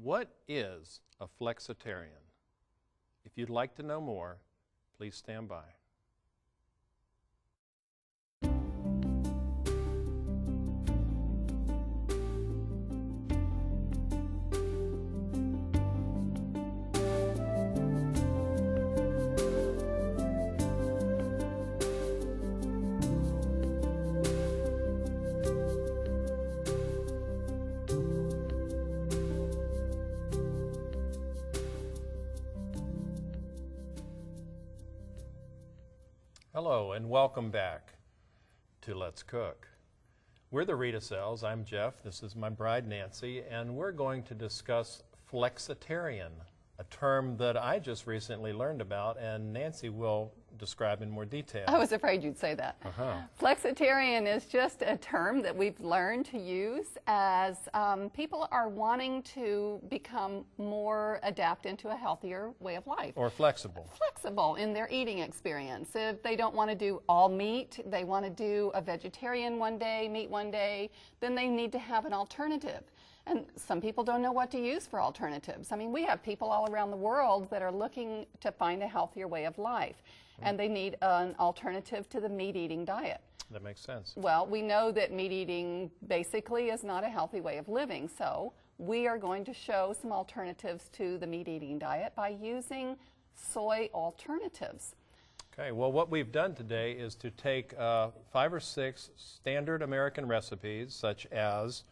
What is a flexitarian? If you'd like to know more, please stand by. Hello and welcome back to Let's Cook. We're the Rita Cells. I'm Jeff. This is my bride Nancy, and we're going to discuss flexitarian, a term that I just recently learned about, and Nancy will describe in more detail. I was afraid you'd say that. Flexitarian is just a term that we've learned to use as people are wanting to become more adapt into a healthier way of life. Or flexible. Flexible in their eating experience. If they don't want to do all meat, they want to do a vegetarian one day, meat one day, then they need to have an alternative. And some people don't know what to use for alternatives. I mean, we have people all around the world that are looking to find a healthier way of life, and they need an alternative to the meat-eating diet. That makes sense. Well, we know that meat eating basically is not a healthy way of living, so we are going to show some alternatives to the meat-eating diet by using soy alternatives. Okay, well, what we've done today is to take 5 or 6 standard American recipes, such as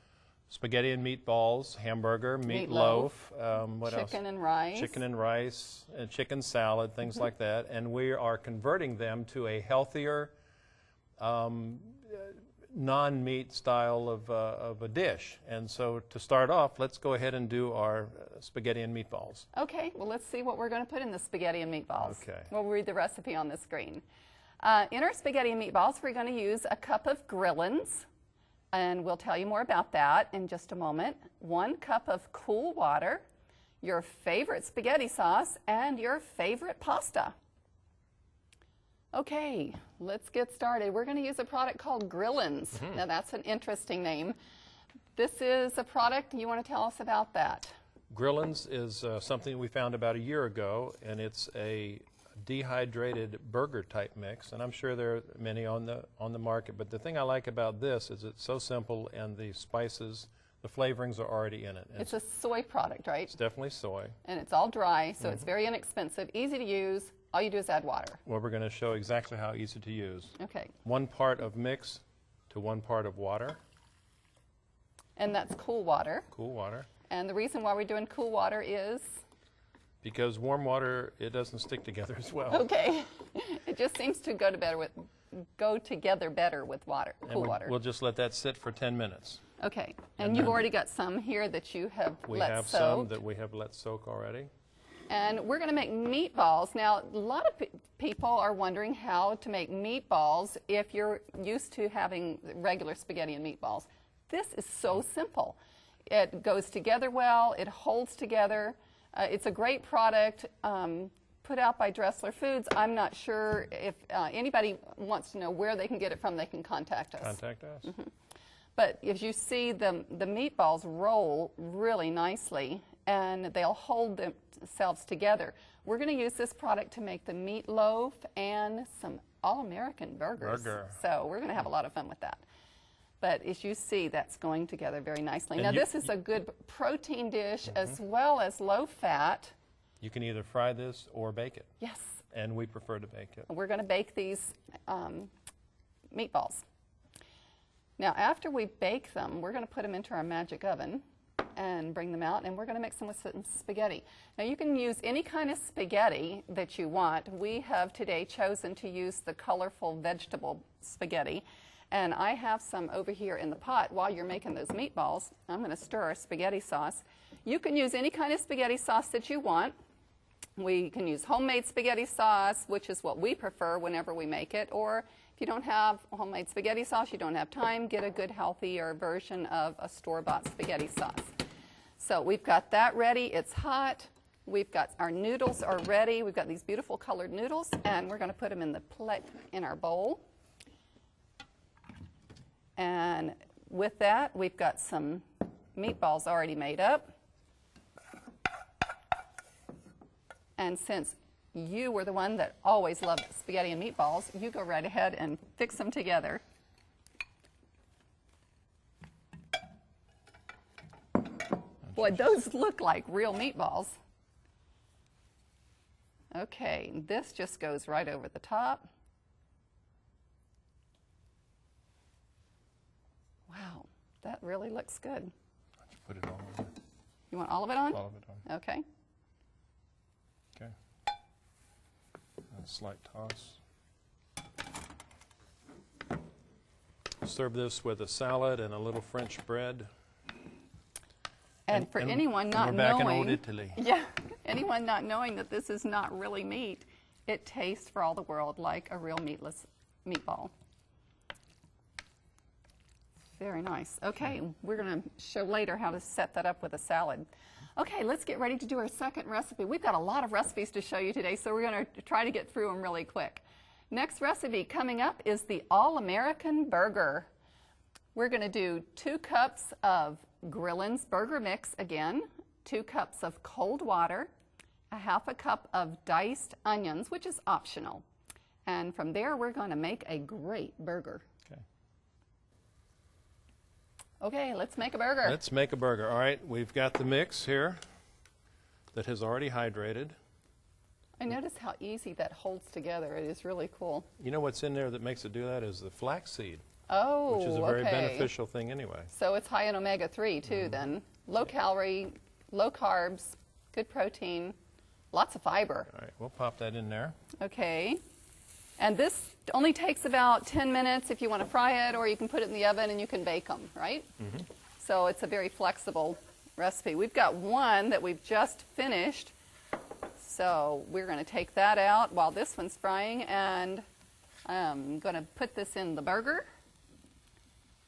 spaghetti and meatballs, hamburger, meatloaf, what else? Chicken and rice. Chicken and rice, chicken salad, things like that. And we are converting them to a healthier, non-meat style of a dish. And so to start off, let's go ahead and do our spaghetti and meatballs. Okay, well, let's see what we're going to put in the spaghetti and meatballs. Okay. We'll read the recipe on the screen. In our spaghetti and meatballs, we're going to use a cup of grillins. And we'll tell you more about that in just a moment. 1 cup of cool water, your favorite spaghetti sauce, and your favorite pasta. Okay, let's get started. We're going to use a product called Grillins. Now that's an interesting name. This is a product, you want to tell us about that? Grillins is something we found about a year ago, and it's a dehydrated burger type mix, and I'm sure there are many on the market, but the thing I like about this is it's so simple, and the spices, the flavorings are already in it. It's a soy product, right? It's definitely soy. And it's all dry, so it's very inexpensive, easy to use. All you do is add water. Well, we're going to show exactly how easy to use. Okay. 1 part of mix to 1 part of water. And that's cool water. Cool water. And the reason why we're doing cool water is? Because warm water, it doesn't stick together as well. Okay. It just seems to go together better with water, cool water. We'll just let that sit for 10 minutes. Okay. And you've already got some here that you have let soak. We have some that we have let soak already. And we're going to make meatballs. Now, a lot of people are wondering how to make meatballs if you're used to having regular spaghetti and meatballs. This is so simple. It goes together well. It holds together. It's a great product put out by Dressler Foods. I'm not sure if anybody wants to know where they can get it from, they can contact us. Contact us. But as you see, the meatballs roll really nicely, and they'll hold themselves together. We're going to use this product to make the meatloaf and some all-American burgers. So we're going to have a lot of fun with that. But as you see, that's going together very nicely. And now this is a good protein dish as well as low fat. You can either fry this or bake it. Yes. And we prefer to bake it. We're going to bake these meatballs. Now after we bake them, we're going to put them into our magic oven and bring them out, and we're going to mix them with some spaghetti. Now you can use any kind of spaghetti that you want. We have today chosen to use the colorful vegetable spaghetti. And I have some over here in the pot while you're making those meatballs. I'm going to stir our spaghetti sauce. You can use any kind of spaghetti sauce that you want. We can use homemade spaghetti sauce, which is what we prefer whenever we make it. Or if you don't have homemade spaghetti sauce, you don't have time, get a good healthier version of a store-bought spaghetti sauce. So we've got that ready. It's hot. We've got our noodles are ready. We've got these beautiful colored noodles, and we're going to put them in our bowl. And with that, we've got some meatballs already made up. And since you were the one that always loved spaghetti and meatballs, you go right ahead and fix them together. Boy, those look like real meatballs. Okay, this just goes right over the top. Wow, that really looks good. Put it all on. You want all of it on? All of it on. Okay. Okay. A slight toss. Serve this with a salad and a little French bread. And for anyone not we're back knowing, in old Italy. yeah, anyone not knowing that this is not really meat, it tastes for all the world like a real meatless meatball. Very nice. Okay, we're going to show later how to set that up with a salad. Okay, let's get ready to do our second recipe. We've got a lot of recipes to show you today, so we're going to try to get through them really quick. Next recipe coming up is the All-American Burger. We're going to do 2 cups of Grillin's Burger Mix again, 2 cups of cold water, a 1/2 cup of diced onions, which is optional. And from there, we're going to make a great burger. Okay, let's make a burger. Let's make a burger. All right, we've got the mix here that has already hydrated. I notice how easy that holds together. It is really cool. You know what's in there that makes it do that is the flaxseed, Oh, which is a very okay. beneficial thing anyway. So it's high in omega-3 too then. Low calorie, low carbs, good protein, lots of fiber. All right, we'll pop that in there. Okay. And this only takes about 10 minutes if you want to fry it, or you can put it in the oven and you can bake them, right? Mm-hmm. So it's a very flexible recipe. We've got one that we've just finished, so we're going to take that out while this one's frying, and I'm going to put this in the burger.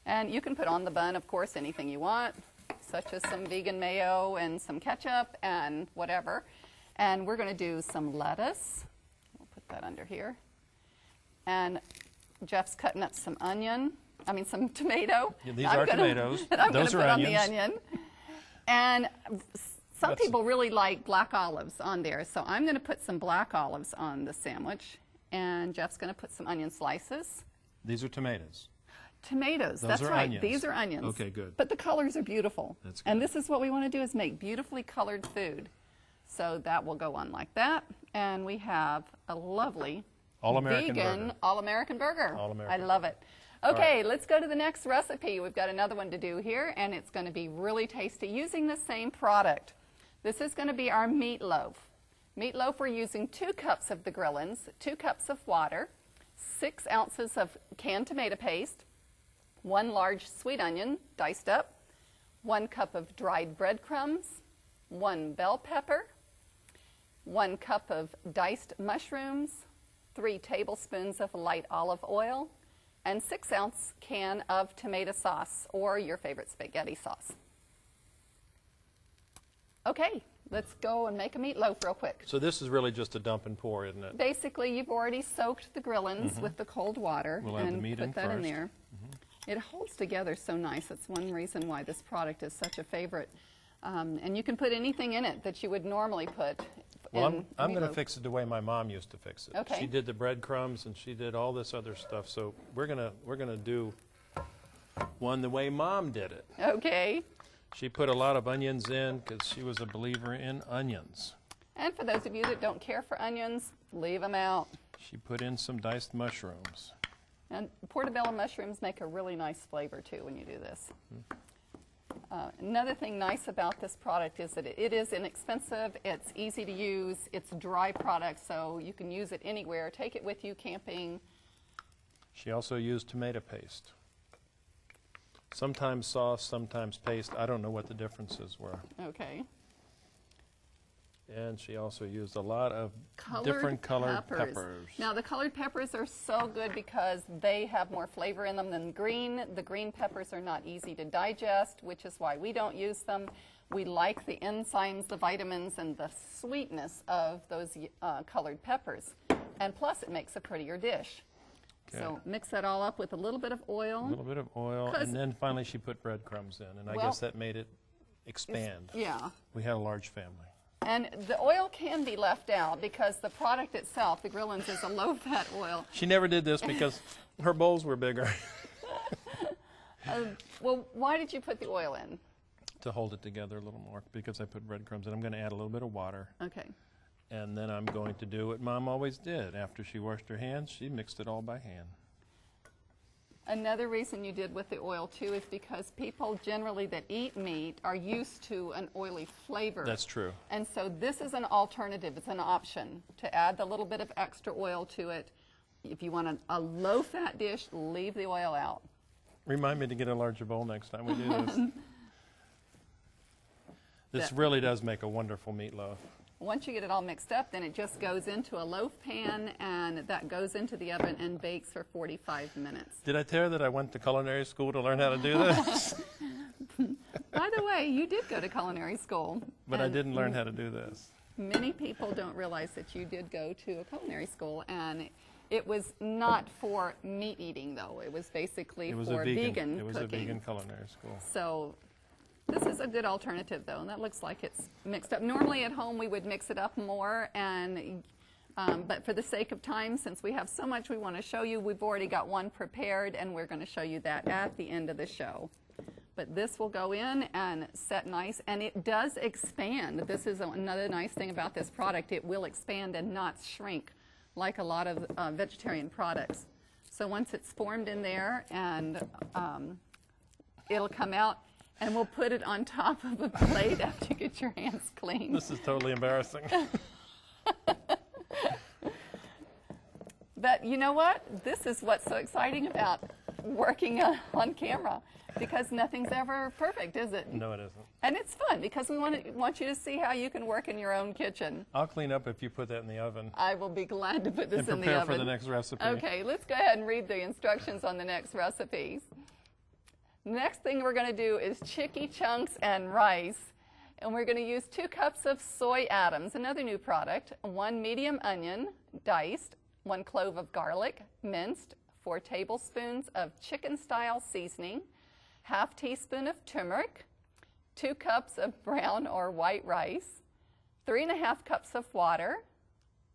And you can put on the bun, of course, anything you want, such as some vegan mayo and some ketchup and whatever. And we're going to do some lettuce. We'll put that under here. And Jeff's cutting up some some tomato. Yeah, these are tomatoes. And I'm going to Those put are on the onions. onion. And some people really like black olives on there, so I'm going to put some black olives on the sandwich. And Jeff's going to put some onion slices. These are tomatoes. Tomatoes, Those that's are right. onions. These are onions. Okay, good. But the colors are beautiful. That's good. And this is what we want to do, is make beautifully colored food. So that will go on like that. And we have a lovely All-American vegan burger. All-American burger. All-American. I love it. Okay, let's go to the next recipe. We've got another one to do here, and it's going to be really tasty using the same product. This is going to be our meatloaf. Meatloaf, we're using 2 cups of the Grillins, 2 cups of water, 6 ounces of canned tomato paste, 1 large sweet onion diced up, 1 cup of dried breadcrumbs, 1 bell pepper, 1 cup of diced mushrooms, 3 tablespoons of light olive oil, and 6-ounce can of tomato sauce or your favorite spaghetti sauce. Okay, let's go and make a meatloaf real quick. So this is really just a dump and pour, isn't it? Basically, you've already soaked the Grillins with the cold water We'll add the and meat put in that in first. there. It holds together so nice. That's one reason why this product is such a favorite. And you can put anything in it that you would normally put Well, in I'm going to meatloaf. fix it the way my mom used to fix it. Okay. She did the breadcrumbs and she did all this other stuff. So we're gonna do one the way Mom did it. Okay. She put a lot of onions in because she was a believer in onions. And for those of you that don't care for onions, leave them out. She put in some diced mushrooms. And portobello mushrooms make a really nice flavor too when you do this. Another thing nice about this product is that it is inexpensive, it's easy to use, it's a dry product, so you can use it anywhere. Take it with you camping. She also used tomato paste. Sometimes sauce, sometimes paste. I don't know what the differences were. Okay. And she also used a lot of Colored different colored peppers. Now the colored peppers are so good because they have more flavor in them than green. The green peppers are not easy to digest, which is why we don't use them. We like the enzymes, the vitamins, and the sweetness of those colored peppers. And plus it makes a prettier dish. Okay. So mix that all up with a little bit of oil. A little bit of oil, 'Cause- and then finally she put breadcrumbs in, and I Well, guess that made it expand. Yeah. We had a large family. And the oil can be left out because the product itself, the Grillins, is a low-fat oil. She never did this because her bowls were bigger. Well, why did you put the oil in? To hold it together a little more, because I put breadcrumbs in. I'm going to add a little bit of water. Okay. And then I'm going to do what Mom always did. After she washed her hands, she mixed it all by hand. Another reason you did with the oil, too, is because people generally that eat meat are used to an oily flavor. That's true. And so this is an alternative. It's an option to add the little bit of extra oil to it. If you want a low-fat dish, leave the oil out. Remind me to get a larger bowl next time we do this. This really does make a wonderful meatloaf. Once you get it all mixed up, then it just goes into a loaf pan, and that goes into the oven and bakes for 45 minutes. Did I tell her that I went to culinary school to learn how to do this? By the way, you did go to culinary school. But I didn't learn how to do this. Many people don't realize that you did go to a culinary school, and it was not for meat eating, though. It was basically for vegan cooking. It was a vegan culinary school. So this is a good alternative, though, and that looks like it's mixed up. Normally at home we would mix it up more, and but for the sake of time, since we have so much we want to show you, we've already got one prepared, and we're going to show you that at the end of the show. But this will go in and set nice, and it does expand. This is another nice thing about this product. It will expand and not shrink like a lot of vegetarian products. So once it's formed in there, and it'll come out, and we'll put it on top of a plate after you get your hands clean. This is totally embarrassing. But you know what? This is what's so exciting about working on camera, because nothing's ever perfect, is it? No, it isn't. And it's fun because we want you to see how you can work in your own kitchen. I'll clean up if you put that in the oven. I will be glad to put this in the oven. And prepare for the next recipe. Okay, let's go ahead and read the instructions on the next recipes. Next thing we're going to do is chicky chunks and rice. And we're going to use 2 cups of soy atoms, another new product, 1 medium onion, diced, 1 clove of garlic, minced, 4 tablespoons of chicken-style seasoning, ½ teaspoon of turmeric, 2 cups of brown or white rice, 3½ cups of water,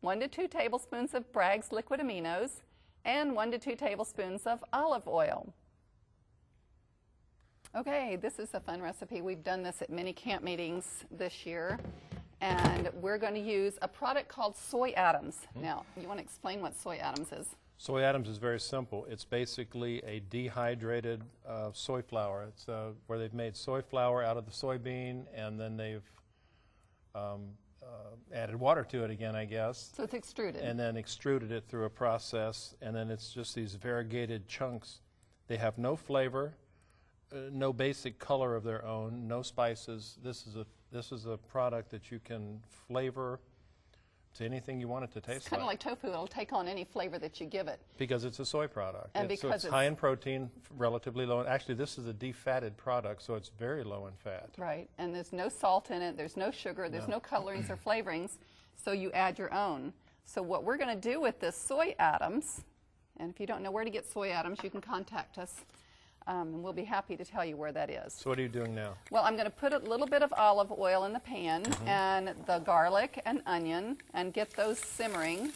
1 to 2 tablespoons of Bragg's liquid aminos, and 1 to 2 tablespoons of olive oil. Okay, this is a fun recipe. We've done this at many camp meetings this year, and we're going to use a product called soy atoms. Now, you want to explain what soy atoms is? Soy atoms is very simple. It's basically a dehydrated soy flour. It's where they've made soy flour out of the soybean, and then they've added water to it again, I guess. So it's extruded. And then extruded it through a process, and then it's just these variegated chunks. They have no flavor, no basic color of their own, no spices. This is a product that you can flavor to anything you want it to taste like. It's kind of like tofu. It'll take on any flavor that you give it. Because it's a soy product. And so because it's high in protein, relatively low. Actually, this is a defatted product, so it's very low in fat. Right. And there's no salt in it. There's no sugar. There's no colorings or flavorings. So you add your own. So what we're going to do with this soy atoms, and if you don't know where to get soy atoms, you can contact us. And we'll be happy to tell you where that is. So what are you doing now? Well, I'm going to put a little bit of olive oil in the pan and the garlic and onion and get those simmering.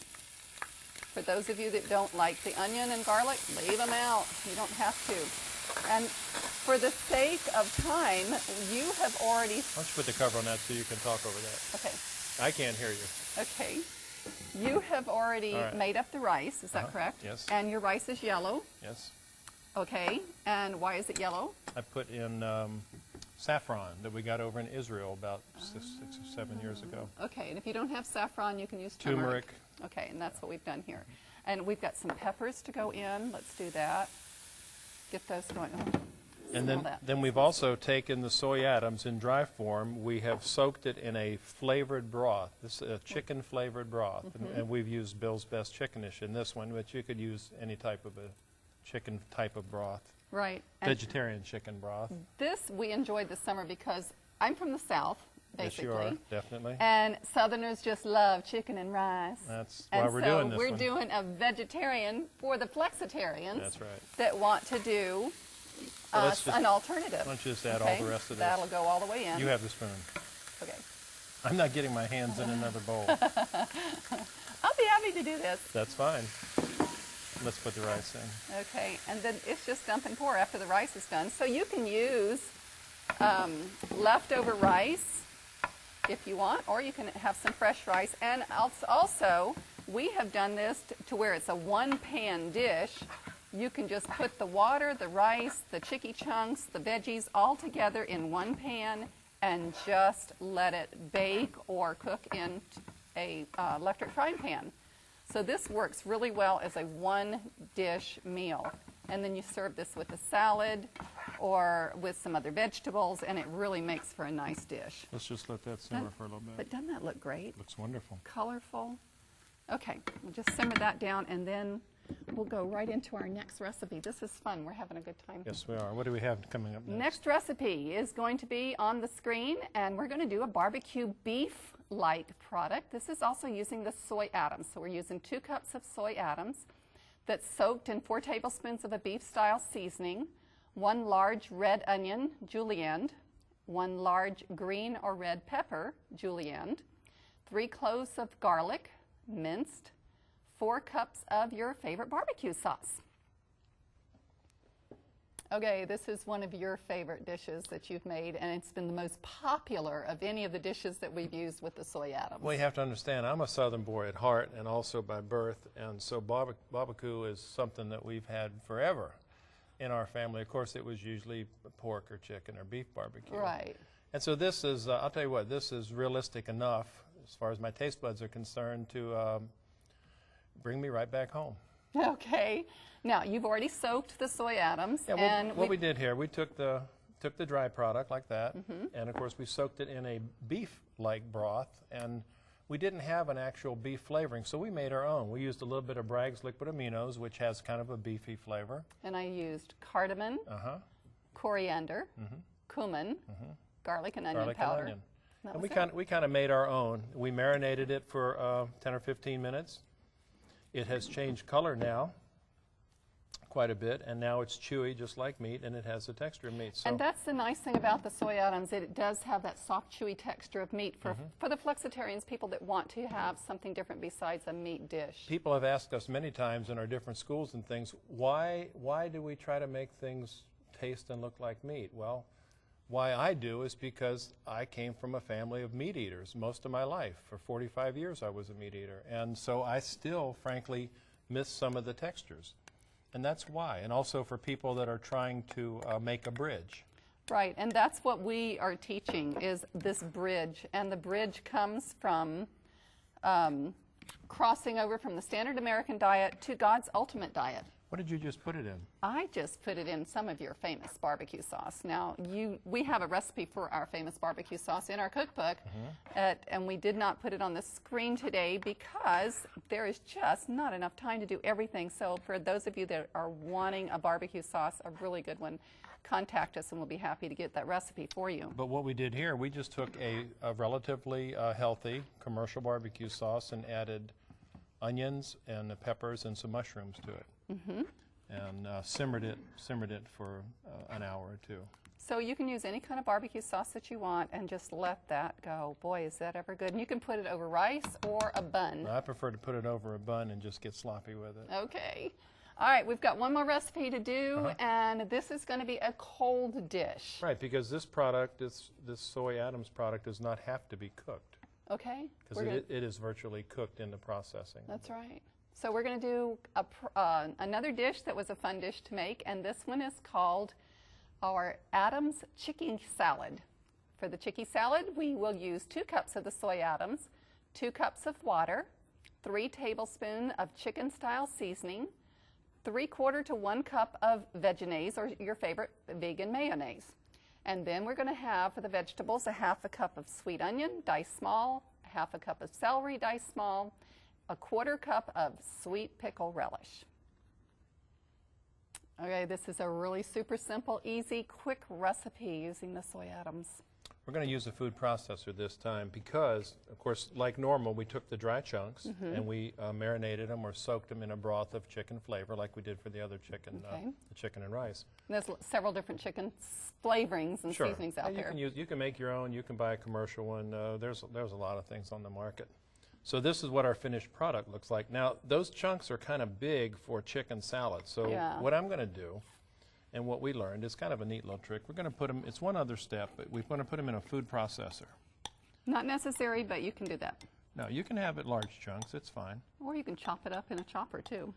For those of you that don't like the onion and garlic, leave them out. You don't have to. And for the sake of time, you have already... Why don't you put the cover on that so you can talk over that? Okay. I can't hear you. Okay. You have already made up the rice, is that correct? Yes. And your rice is yellow. Yes. Okay. And why is it yellow? I put in saffron that we got over in Israel about 6 or 7 years ago. Okay. And if you don't have saffron, you can use turmeric. Okay. And that's what we've done here. And we've got some peppers to go in. Let's do that. Get those going. Oh, and then we've also taken the soy atoms in dry form. We have soaked it in a flavored broth. This is a chicken flavored broth. And we've used Bill's Best Chickenish in this one, but you could use any type of a chicken type of broth. Right. Vegetarian chicken broth. This we enjoyed this summer because I'm from the South, basically. Yes, you are, definitely. And Southerners just love chicken and rice. That's why we're doing this we're one. doing a vegetarian for the Flexitarians. That's right. That want to do an alternative. Why don't you just add all the rest of this? That'll go all the way in. You have the spoon. Okay. I'm not getting my hands in another bowl. I'll be happy to do this. That's fine. Let's put the rice in. Okay, and then it's just dump and pour after the rice is done. So you can use leftover rice if you want, or you can have some fresh rice. And also, we have done this to where it's a one-pan dish. You can just put the water, the rice, the chicky chunks, the veggies all together in one pan and just let it bake or cook in a electric frying pan. So this works really well as a one-dish meal. And then you serve this with a salad or with some other vegetables, and it really makes for a nice dish. Let's just let that simmer for a little bit. But doesn't that look great? Looks wonderful. Colorful. Okay, we'll just simmer that down, and then we'll go right into our next recipe. This is fun. We're having a good time. Yes, we are. What do we have coming up next? Next recipe is going to be on the screen, and we're going to do a barbecue beef-like product. This is also using the soy atoms. So we're using 2 cups of soy atoms that's soaked in 4 tablespoons of a beef-style seasoning, 1 large red onion, julienned, 1 large green or red pepper, julienned, 3 cloves of garlic, minced, 4 cups of your favorite barbecue sauce. Okay, this is one of your favorite dishes that you've made, and it's been the most popular of any of the dishes that we've used with the soy atoms. Well, you have to understand, I'm a Southern boy at heart and also by birth, and so barbecue is something that we've had forever in our family. Of course, it was usually pork or chicken or beef barbecue. Right. And so this is, I'll tell you what, this is realistic enough, as far as my taste buds are concerned, to bring me right back home. Okay. Now, you've already soaked the soy atoms. Yeah, and what we did here, we took the dry product like that, and of course we soaked it in a beef-like broth, and we didn't have an actual beef flavoring, so we made our own. We used a little bit of Bragg's liquid aminos, which has kind of a beefy flavor. And I used cardamom, coriander, cumin, garlic and onion powder. And we kind of made our own. We marinated it for 10 or 15 minutes. It has changed color now quite a bit, and now it's chewy just like meat, and it has the texture of meat. So and that's the nice thing about the soy atoms. It does have that soft, chewy texture of meat for the flexitarians, people that want to have something different besides a meat dish. People have asked us many times in our different schools and things, why do we try to make things taste and look like meat? Well, why I do is because I came from a family of meat eaters most of my life. For 45 years I was a meat eater, and so I still, frankly, miss some of the textures. And that's why. And also for people that are trying to make a bridge. Right, and that's what we are teaching, is this bridge. And the bridge comes from crossing over from the standard American diet to God's ultimate diet. What did you just put it in? I just put it in some of your famous barbecue sauce. Now, we have a recipe for our famous barbecue sauce in our cookbook, and we did not put it on the screen today because there is just not enough time to do everything. So for those of you that are wanting a barbecue sauce, a really good one, contact us and we'll be happy to get that recipe for you. But what we did here, we just took a relatively healthy commercial barbecue sauce and added onions and peppers and some mushrooms to it. And simmered it for an hour or two. So you can use any kind of barbecue sauce that you want and just let that go. Boy, is that ever good. And you can put it over rice or a bun. I prefer to put it over a bun and just get sloppy with it. Okay. All right, we've got one more recipe to do, and this is going to be a cold dish. Right, because this product, this soy atoms product, does not have to be cooked. Okay. Because it is virtually cooked in the processing. That's right. So we're going to do another dish that was a fun dish to make, and this one is called our Adams Chicky Salad. For the chicky salad, we will use 2 cups of the soy atoms, 2 cups of water, 3 tablespoons of chicken-style seasoning, 3/4 to 1 cup of Vegenaise, or your favorite vegan mayonnaise. And then we're going to have, for the vegetables, a 1/2 cup of sweet onion, diced small, 1/2 cup of celery, diced small, 1/4 cup of sweet pickle relish. Okay, this is a really super simple, easy, quick recipe using the soy atoms. We're going to use a food processor this time because, of course, like normal, we took the dry chunks and we marinated them or soaked them in a broth of chicken flavor like we did for the other chicken, the chicken and rice. And there's several different chicken flavorings and seasonings out there. You can make your own. You can buy a commercial one. There's a lot of things on the market. So this is what our finished product looks like. Now, those chunks are kind of big for chicken salad. So what I'm going to do, and what we learned is kind of a neat little trick. We're going to put them, it's one other step, but we're going to put them in a food processor. Not necessary, but you can do that. No, you can have it large chunks, it's fine. Or you can chop it up in a chopper too,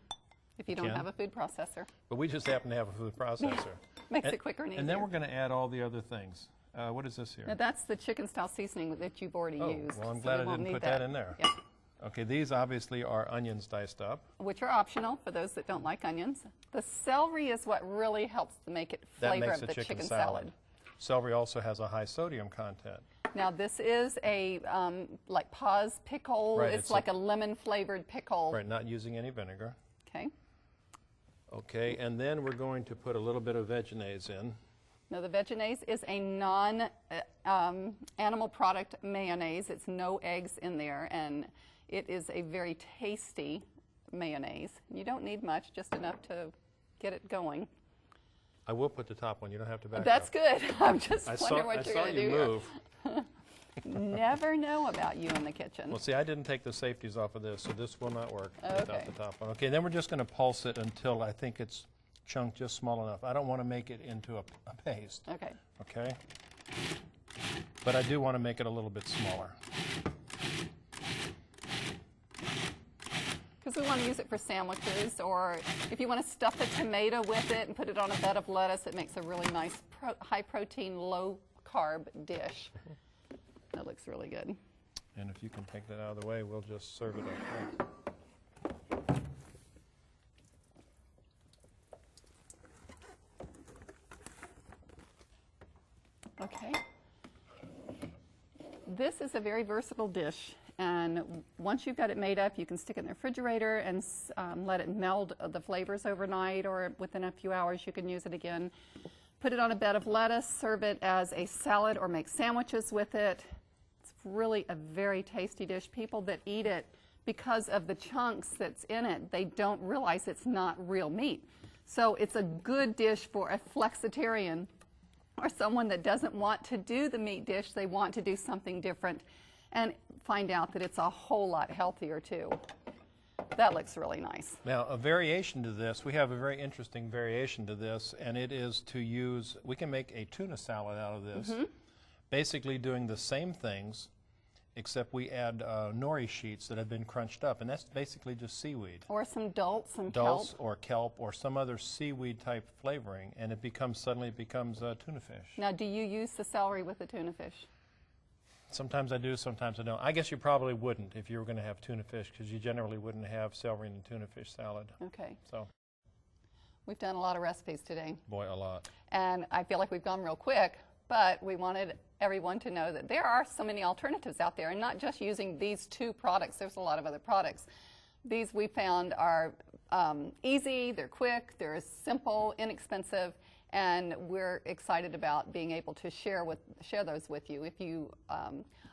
if you don't have a food processor. But we just happen to have a food processor. Makes it quicker and easier. And then we're going to add all the other things. What is this here? Now that's the chicken style seasoning that you've already used. Well, I'm glad I didn't put that in there. Yep. Okay, these obviously are onions diced up. Which are optional for those that don't like onions. The celery is what really helps to make it flavor of the chicken salad. Celery also has a high sodium content. Now this is a like pause pickle. Right, it's like a lemon flavored pickle. Right, not using any vinegar. Okay. Okay, and then we're going to put a little bit of Vegenaise in. Now the Vegenaise is a non-animal product mayonnaise. It's no eggs in there, and it is a very tasty mayonnaise. You don't need much, just enough to get it going. I will put the top one. You don't have to back That's up. good. I'm just wondering what you're going to do. I saw you move. Never know about you in the kitchen. Well, see, I didn't take the safeties off of this, so this will not work without the top one. Okay, then we're just going to pulse it until I think it's chunked just small enough. I don't want to make it into a paste. Okay. Okay? But I do want to make it a little bit smaller. Because we want to use it for sandwiches, or if you want to stuff a tomato with it and put it on a bed of lettuce, it makes a really nice high protein, low carb dish. That looks really good. And if you can take that out of the way, we'll just serve it up. Okay. This is a very versatile dish, and once you've got it made up, you can stick it in the refrigerator and let it meld the flavors overnight, or within a few hours you can use it again. Put it on a bed of lettuce, serve it as a salad, or make sandwiches with it. It's really a very tasty dish. People that eat it, because of the chunks that's in it, they don't realize it's not real meat. So it's a good dish for a flexitarian, or someone that doesn't want to do the meat dish. They want to do something different and find out that it's a whole lot healthier too. That looks really nice. Now, a variation to this, we have a very interesting variation to this, and it is to use, we can make a tuna salad out of this, basically doing the same things, except we add nori sheets that have been crunched up, and that's basically just seaweed. Or some dulse and Dulse kelp. or kelp or some other seaweed type flavoring, and it becomes, suddenly it becomes tuna fish. Now, do you use the celery with the tuna fish? Sometimes I do, sometimes I don't. I guess you probably wouldn't if you were going to have tuna fish, because you generally wouldn't have celery in a tuna fish salad. Okay. So, We've done a lot of recipes today. boy, a lot. And I feel like we've gone real quick, but we wanted everyone to know that there are so many alternatives out there, and not just using these two products. There's a lot of other products. These we found are easy, they're quick, they're simple, inexpensive, and we're excited about being able to share those with you. If you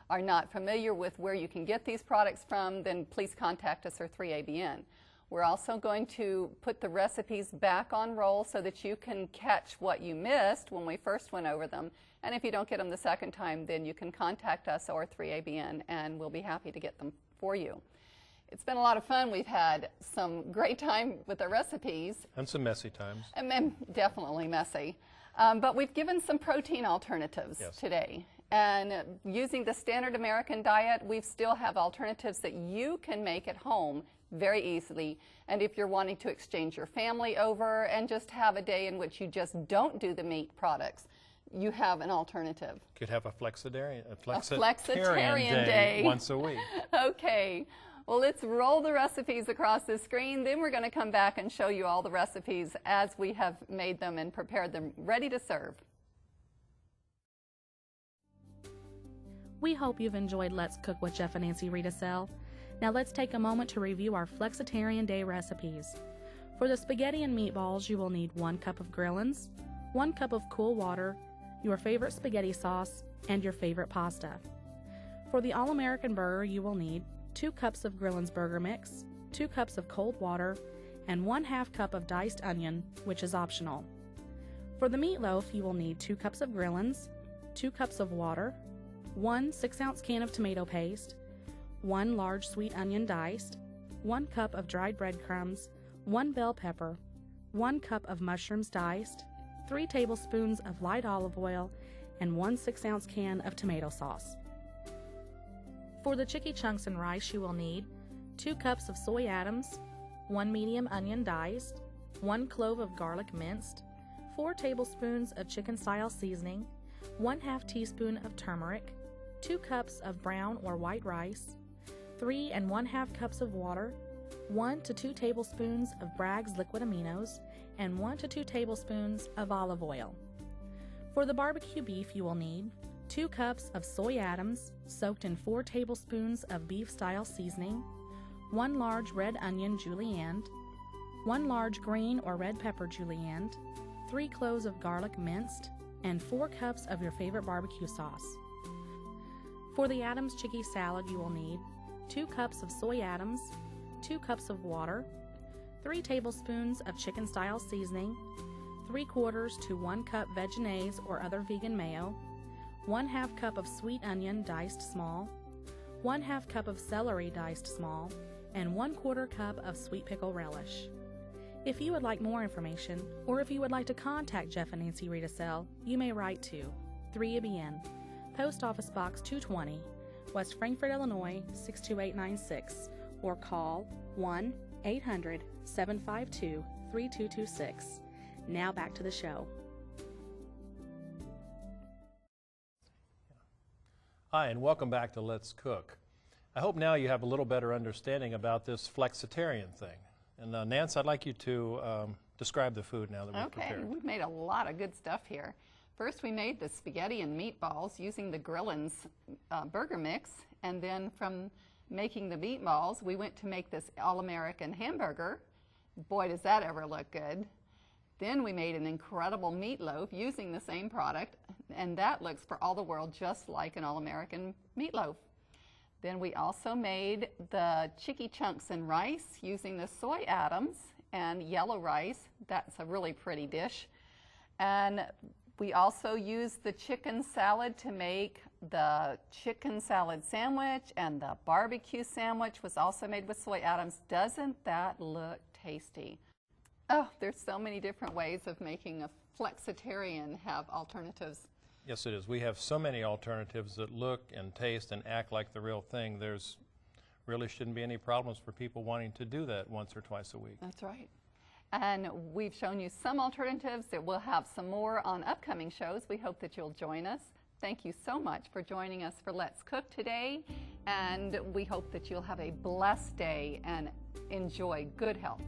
are not familiar with where you can get these products from, then please contact us or 3ABN. We're also going to put the recipes back on roll so that you can catch what you missed when we first went over them. And if you don't get them the second time, then you can contact us or 3ABN, and we'll be happy to get them for you. It's been a lot of fun. We've had some great time with the recipes. And some messy times. And definitely messy. But we've given some protein alternatives today. And using the standard American diet, we still have alternatives that you can make at home very easily. And if you're wanting to exchange your family over and just have a day in which you just don't do the meat products, you have an alternative. Could have a flexitarian day once a week. Okay. Well, let's roll the recipes across the screen. Then we're going to come back and show you all the recipes as we have made them and prepared them ready to serve. We hope you've enjoyed Let's Cook with Jeff and Nancy Rita-Sell. Now let's take a moment to review our Flexitarian Day recipes. For the spaghetti and meatballs, you will need 1 cup of grillins, 1 cup of cool water, your favorite spaghetti sauce, and your favorite pasta. For the All-American Burger, you will need 2 cups of Grillin's Burger Mix, 2 cups of cold water, and 1/2 cup of diced onion, which is optional. For the meatloaf, you will need 2 cups of Grillin's, 2 cups of water, 1 6-ounce can of tomato paste, 1 large sweet onion diced, 1 cup of dried breadcrumbs, 1 bell pepper, 1 cup of mushrooms diced, 3 tablespoons of light olive oil, and 1 6-ounce can of tomato sauce. For the chicky chunks and rice, you will need 2 cups of soy atoms, 1 medium onion diced, 1 clove of garlic minced, 4 tablespoons of chicken-style seasoning, 1/2 teaspoon of turmeric, 2 cups of brown or white rice, 3 1/2 cups of water, 1 to 2 tablespoons of Bragg's liquid aminos, and 1 to 2 tablespoons of olive oil. For the barbecue beef, you will need 2 cups of soy atoms soaked in 4 tablespoons of beef-style seasoning, 1 large red onion julienned, 1 large green or red pepper julienned, 3 cloves of garlic minced, and 4 cups of your favorite barbecue sauce. For the Adams Chicky salad, you will need 2 cups of soy atoms, 2 cups of water, 3 tablespoons of chicken-style seasoning, 3/4 to 1 cup Vegenaise or other vegan mayo, 1/2 cup of sweet onion diced small, 1/2 cup of celery diced small, and 1/4 cup of sweet pickle relish. If you would like more information, or if you would like to contact Jeff and Nancy Riedesel, you may write to 3 ABN, Post Office Box 220, West Frankfort, Illinois 62896, or call 1-800-752-3226. Now back to the show. Hi, and welcome back to Let's Cook. I hope now you have a little better understanding about this Flexitarian thing. And Nance, I'd like you to describe the food now that we've prepared. Okay, we've made a lot of good stuff here. First, we made the spaghetti and meatballs using the Grillin's burger mix, and then from making the meatballs, we went to make this All-American hamburger. Boy, does that ever look good. Then we made an incredible meatloaf using the same product, and that looks for all the world just like an All-American meatloaf. Then we also made the chicky chunks and rice using the soy atoms and yellow rice. That's a really pretty dish. And we also used the chicken salad to make the chicken salad sandwich, and the barbecue sandwich was also made with soy atoms. Doesn't that look tasty? Oh, there's so many different ways of making a Flexitarian have alternatives. Yes, it is. We have so many alternatives that look and taste and act like the real thing. There's really shouldn't be any problems for people wanting to do that once or twice a week. That's right. And we've shown you some alternatives. We'll have some more on upcoming shows. We hope that you'll join us. Thank you so much for joining us for Let's Cook today. And we hope that you'll have a blessed day and enjoy good health.